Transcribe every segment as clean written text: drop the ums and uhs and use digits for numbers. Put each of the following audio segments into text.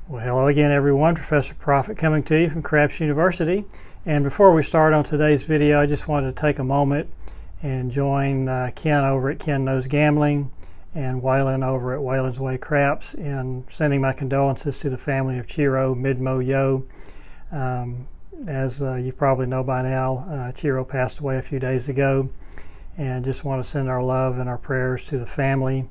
Well, hello again everyone. Professor Profit coming to you from Craps University. And before we start on today's video, I just wanted to take a moment and join Ken over at Ken Knows Gambling and Waylon over at Waylon's Way Craps in sending my condolences to the family of Chiro Midmo Yo. As you probably know by now, Chiro passed away a few days ago, and just want to send our love and our prayers to the family.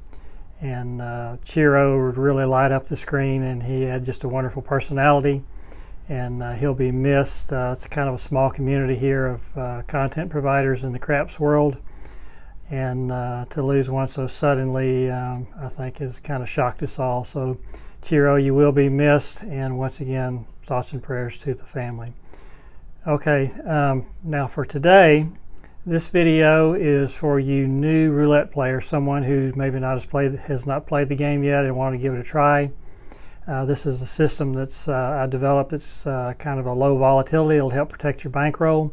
And Chiro would really light up the screen, and he had just a wonderful personality, and he'll be missed. It's kind of a small community here of content providers in the craps world, and to lose one so suddenly I think has kind of shocked us all. So Chiro, you will be missed, and once again, thoughts and prayers to the family. Okay, now for today, this video is for you new roulette players, someone who maybe has not played the game yet and want to give it a try. This is a system that's I developed. It's kind of a low volatility. It'll help protect your bankroll,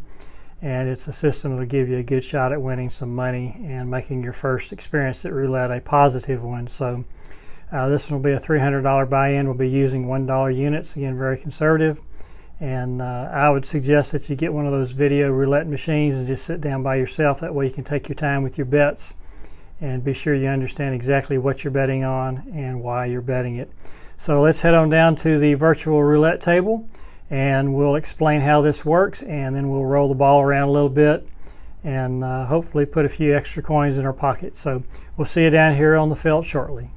and it's a system that will give you a good shot at winning some money and making your first experience at roulette a positive one. So this one will be a $300 buy-in. We'll be using $1 units, again very conservative. And I would suggest that you get one of those video roulette machines and just sit down by yourself. That way you can take your time with your bets and be sure you understand exactly what you're betting on and why you're betting it. So let's head on down to the virtual roulette table, and we'll explain how this works, and then we'll roll the ball around a little bit and hopefully put a few extra coins in our pocket. So we'll see you down here on the felt shortly.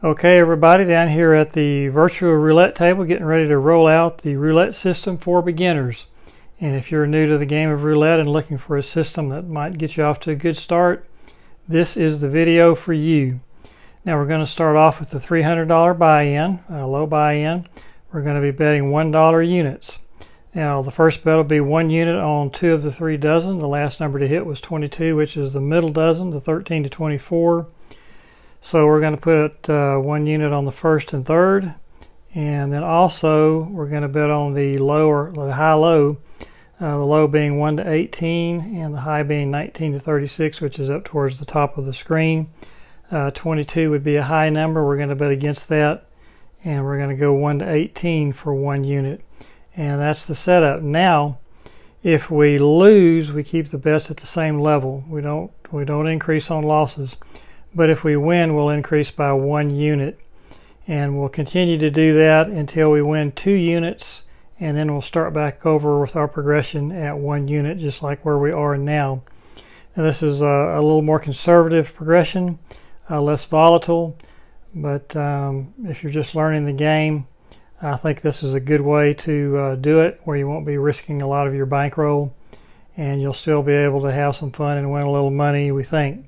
Okay everybody, down here at the virtual roulette table, getting ready to roll out the roulette system for beginners. And if you're new to the game of roulette and looking for a system that might get you off to a good start, this is the video for you. Now we're going to start off with the $300 buy-in, a low buy-in. We're going to be betting $1 units. Now the first bet will be 1 unit on 2 of the 3 dozen. The last number to hit was 22, which is the middle dozen, the 13 to 24. So we're going to put 1 unit on the first and third, and then also we're going to bet on the low or the high-low, the low being 1 to 18 and the high being 19 to 36, which is up towards the top of the screen. 22 would be a high number. We're going to bet against that, and we're going to go 1 to 18 for 1 unit, and that's the setup. Now, if we lose, we keep the bets at the same level. We don't increase on losses. But if we win, we'll increase by 1 unit, and we'll continue to do that until we win 2 units, and then we'll start back over with our progression at 1 unit, just like where we are now. Now this is a little more conservative progression, less volatile, but if you're just learning the game, I think this is a good way to do it, where you won't be risking a lot of your bankroll, and you'll still be able to have some fun and win a little money, we think.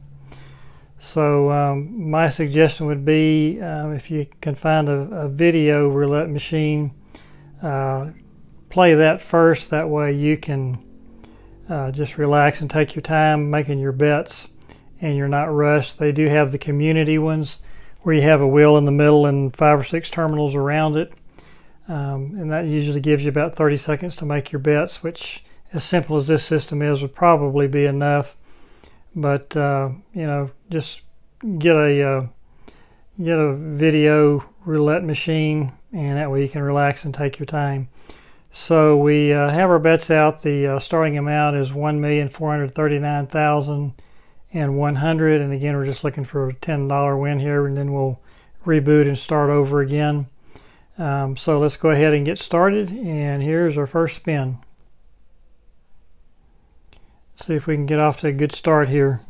So my suggestion would be, if you can find a video roulette machine, play that first. That way you can just relax and take your time making your bets, and you're not rushed. They do have the community ones where you have a wheel in the middle and 5 or 6 terminals around it, and that usually gives you about 30 seconds to make your bets, which, as simple as this system is, would probably be enough. But you know, just get a video roulette machine, and that way you can relax and take your time. So we have our bets out. The starting amount is $1,439,100, and again we're just looking for a $10 win here, and then we'll reboot and start over again. So let's go ahead and get started, and here's our first spin. See if we can get off to a good start here.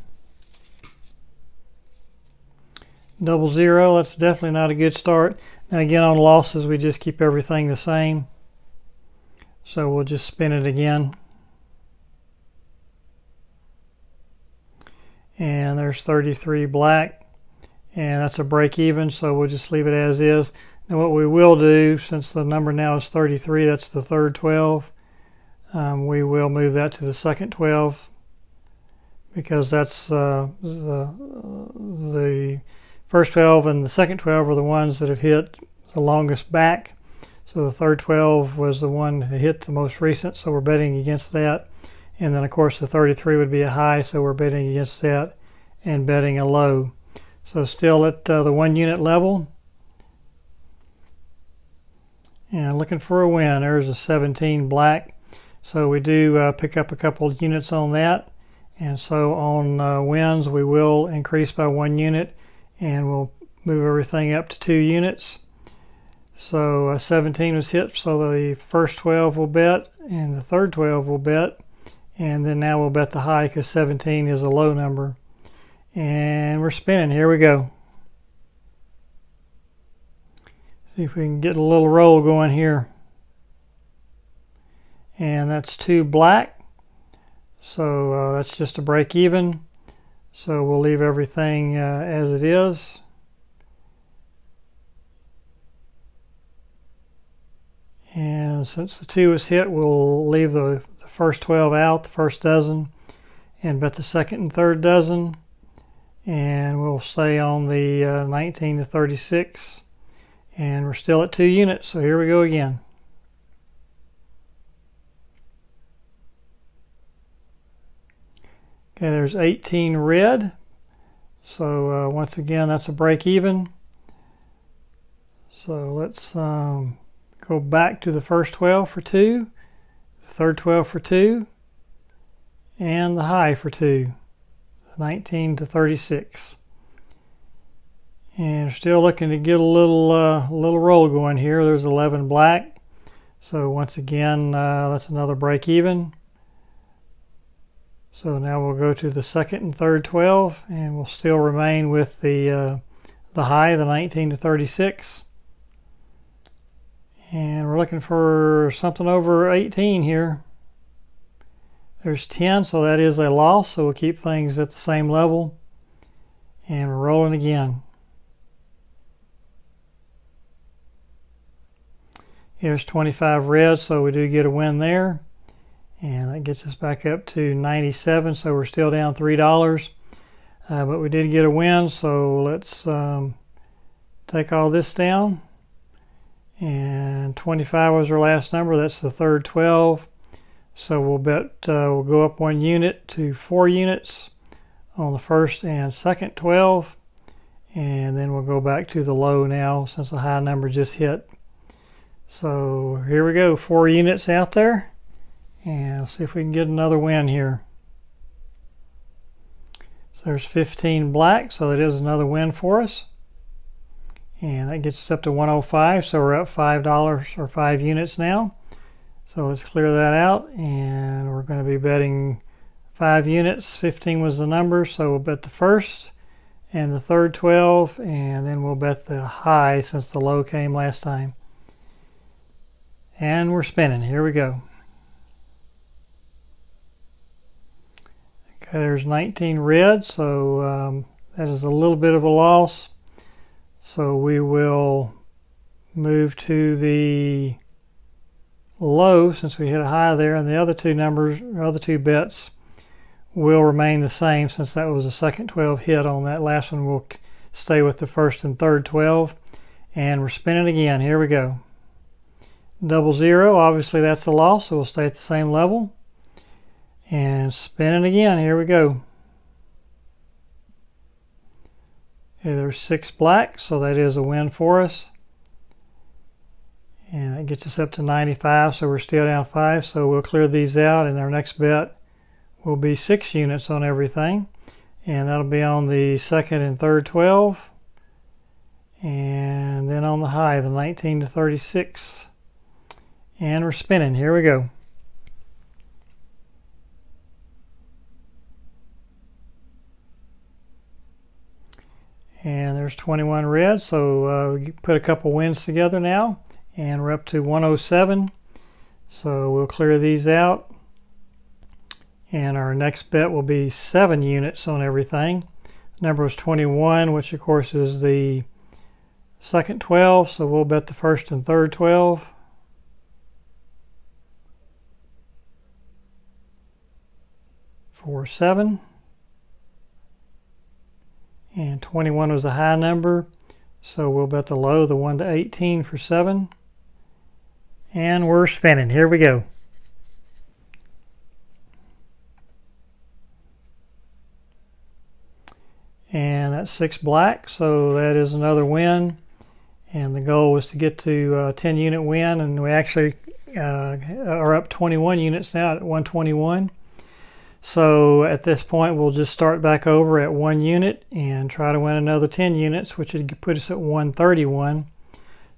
00, that's definitely not a good start. Now again, on losses, we just keep everything the same. So we'll just spin it again. And there's 33 black, and that's a break even, so we'll just leave it as is. Now what we will do, since the number now is 33, that's the third 12. We will move that to the second 12, because that's the first 12 and the second 12 are the ones that have hit the longest back. So the third 12 was the one that hit the most recent, so we're betting against that. And then of course the 33 would be a high, so we're betting against that and betting a low. So still at the 1 unit level, And looking for a win. There's a 17 black. So we do pick up a couple of units on that. And so on wins, we will increase by 1 unit, and we'll move everything up to 2 units. So 17 was hit, so the first 12 will bet, and the third 12 will bet. And then now we'll bet the high because 17 is a low number. And we're spinning. Here we go. See if we can get a little roll going here. And that's 2 black. So that's just a break even. So we'll leave everything as it is. And since the 2 is hit, we'll leave the first 12 out, the first dozen, and bet the second and third dozen. And we'll stay on the 19 to 36. And we're still at 2 units, so here we go again. Okay, there's 18 red. So once again, that's a break even. So let's go back to the first 12 for 2, the third 12 for 2, and the high for 2, 19 to 36. And still looking to get a little roll going here. There's 11 black. So once again, that's another break even. So now we'll go to the second and third 12, and we'll still remain with the high, the 19 to 36. And we're looking for something over 18 here. There's 10, so that is a loss. So we'll keep things at the same level. And we're rolling again. Here's 25 red, so we do get a win there. And that gets us back up to 97, so we're still down $3. But we did get a win, so let's take all this down. And 25 was our last number. That's the third 12. So we'll bet we'll go up 1 unit to 4 units on the first and second 12. And then we'll go back to the low now since the high number just hit. So here we go, 4 units out there. And let's see if we can get another win here. So there's 15 black, so that is another win for us. And that gets us up to 105, so we're up $5 or 5 units now. So let's clear that out, and we're going to be betting 5 units. 15 was the number, so we'll bet the first and the third 12, and then we'll bet the high since the low came last time. And we're spinning. Here we go. Okay, there's 19 red, so that is a little bit of a loss. So we will move to the low since we hit a high there, and the other 2 numbers, other 2 bets will remain the same since that was a second 12 hit on that last one. We'll stay with the first and third 12, and we're spinning again. Here we go. 00, obviously that's a loss, so we'll stay at the same level. And spinning again, here we go. Okay, there's 6 black, so that is a win for us. And that gets us up to 95, so we're still down 5, so we'll clear these out, and our next bet will be 6 units on everything. And that'll be on the second and third 12. And then on the high, the 19 to 36. And we're spinning. Here we go. And there's 21 red, so we put a couple wins together now, and we're up to 107. So we'll clear these out, and our next bet will be 7 units on everything. The number was 21, which of course is the second 12, so we'll bet the first and third 12. For 7. And 21 was a high number, so we'll bet the low, the 1 to 18 for 7. And we're spinning. Here we go. And that's 6 black, so that is another win. and the goal was to get to 10 unit win, and we actually are up 21 units now at 121. So at this point we'll just start back over at 1 unit and try to win another 10 units, which would put us at 131.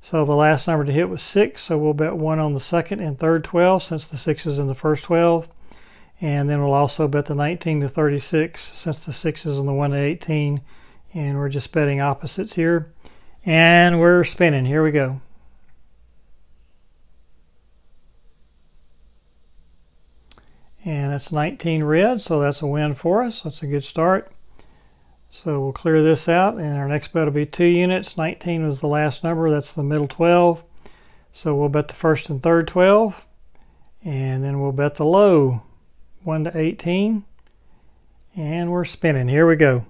So the last number to hit was 6, so we'll bet 1 on the second and third 12 since the 6 is in the first 12. And then we'll also bet the 19 to 36 since the 6 is on the 1 to 18. And we're just betting opposites here. And we're spinning. Here we go. And that's 19 red, so that's a win for us. That's a good start. So we'll clear this out, and our next bet will be 2 units. 19 was the last number. That's the middle 12. So we'll bet the first and third 12. And then we'll bet the low 1 to 18. And we're spinning. Here we go.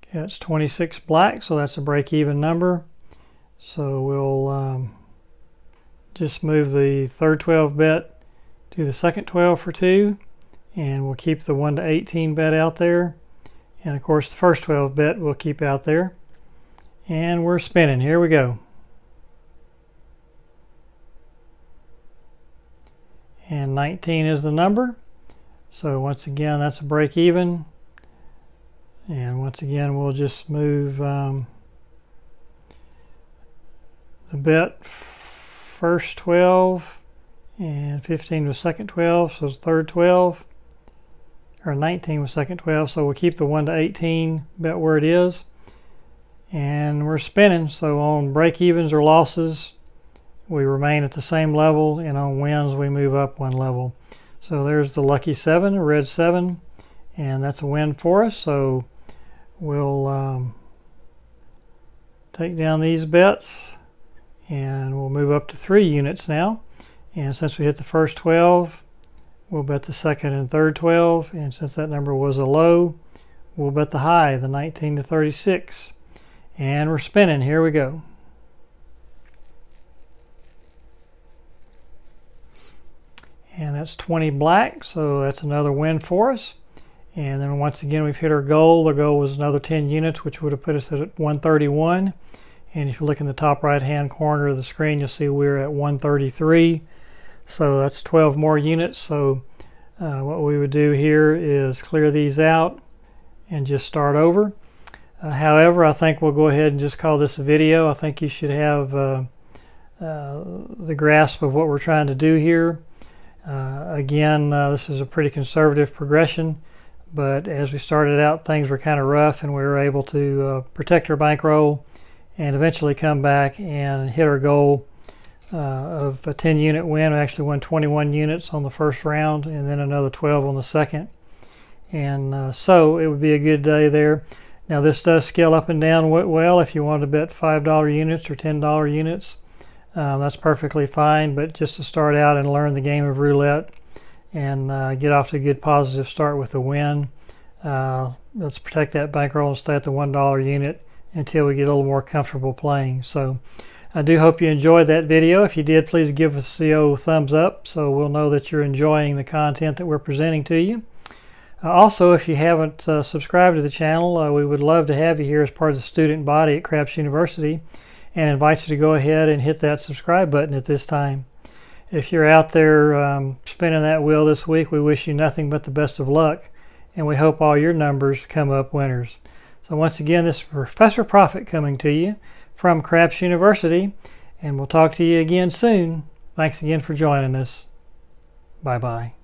Okay, that's 26 black, so that's a break-even number. So we'll just move the third 12 bet to the second 12 for 2, and we'll keep the 1 to 18 bet out there, and of course the first 12 bet we'll keep out there. And we're spinning. Here we go. And 19 is the number, so once again that's a break even, and once again we'll just move the bet first 12 and 15 was second 12, so it's third 12, or 19 was second 12, so we'll keep the 1 to 18 bet where it is, and we're spinning. So on break evens or losses we remain at the same level, and on wins we move up 1 level. So there's the lucky 7, a red 7, and that's a win for us. So we'll take down these bets, and we'll move up to 3 units now. And since we hit the first 12, we'll bet the second and third 12, and since that number was a low, we'll bet the high, the 19 to 36. And we're spinning. Here we go. And that's 20 black, so that's another win for us. And then once again we've hit our goal. The goal was another 10 units, which would have put us at 131. And if you look in the top right hand corner of the screen, you'll see we're at 133. So that's 12 more units. So what we would do here is clear these out and just start over. However, I think we'll go ahead and just call this a video. I think you should have the grasp of what we're trying to do here. Again, this is a pretty conservative progression, but as we started out, things were kind of rough, and we were able to protect our bankroll and eventually come back and hit our goal of a 10 unit win. We actually won 21 units on the first round and then another 12 on the second. And so it would be a good day there. Now this does scale up and down well. If you want to bet $5 units or $10 units, that's perfectly fine. But just to start out and learn the game of roulette and get off to a good positive start with a win, let's protect that bankroll and stay at the $1 unit until we get a little more comfortable playing. So I do hope you enjoyed that video. If you did, please give us the old thumbs up so we'll know that you're enjoying the content that we're presenting to you. Also, if you haven't subscribed to the channel, we would love to have you here as part of the student body at Craps University, and invite you to go ahead and hit that subscribe button at this time. If you're out there spinning that wheel this week, we wish you nothing but the best of luck, and we hope all your numbers come up winners. So once again, this is Professor Profit coming to you from Craps University, and we'll talk to you again soon. Thanks again for joining us. Bye-bye.